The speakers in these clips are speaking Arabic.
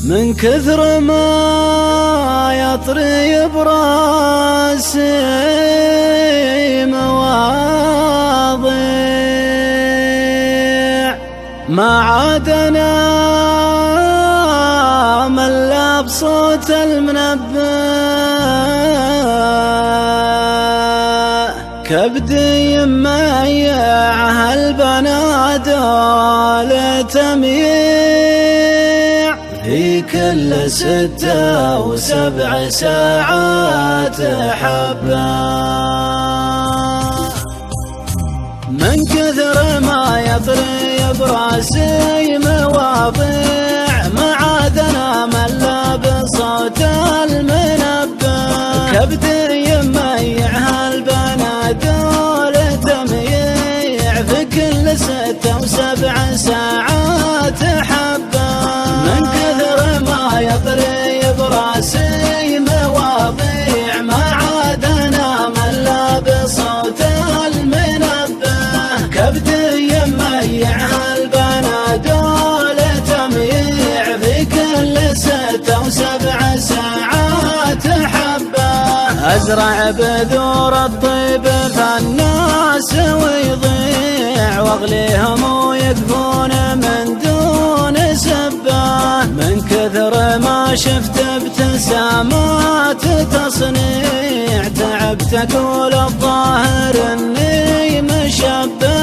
من كثر ما يطري براسي مواضيع ما عاد انام الا بصوت المنبه، كبدي يميع هالبنادول تميع في كل 6 و7 ساعات حبة. من كثر ما يطري براسي مواضيع ما عاد انام الا بصوت المنبه، كبدي يميع هالبنادول تميع في كل 6 و7 ساعات حبة. من كثر ما يطري براسي مواضيع ما عاد انام الا بصوت المنبه، كبدي يميع هالبنادول تميع في كل 6 و7 ساعات حبة. ازرع بذور الطيب فالناس ويضيع واغليهم ويقفون من دون سبه، من كثر ما شفت ابتسامات تصنيع تعبت اقول الظاهر اني مشبه،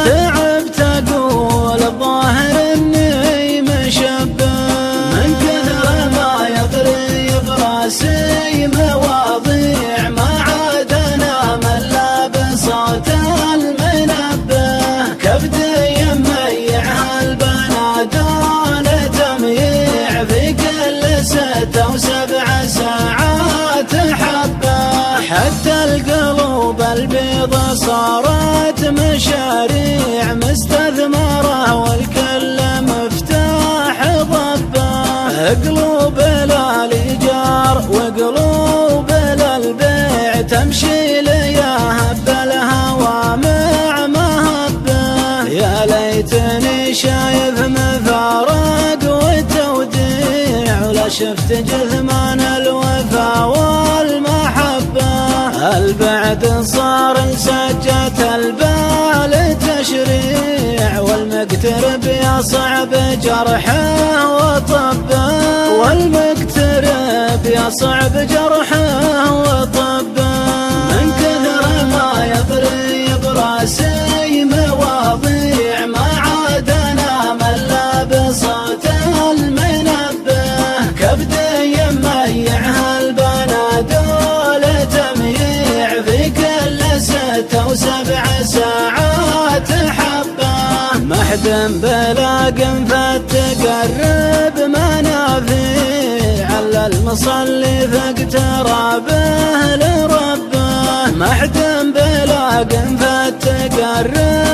تعبت اقول الظاهر اني مشبه. من كثر ما يطري براسي مواضيع ما عاد انام الا بصوت المنبه، كبدي يميع هالبنادول تميع في كل 6 و7 ساعات حبة. حتى القلوب البيض صارت مشاريع مستثمرة والكل مفتاح ضبة، قلوب للإيجار وقلوب للبيع تمشي لياها بالهوى مع مهبة. يا ليتني شايف مفارق والتوديع ولا شفت جثمان الوفا والمحبة، البعد صار لسجة البال تشريع والمقترب يصعب جرحه وطبه، والمقترب يصعب جرحه وطبه. من كثر ما يطري براسي مواضيع ما عاد انام الا بصوت المنبه، كبدي يميع هالبنادول تميع في كل 6 و7 ساعات حبة. محد بلا قنفة تقرب منافيع على المصلي فاقترابه لربه، محد بلا قنفة تقرب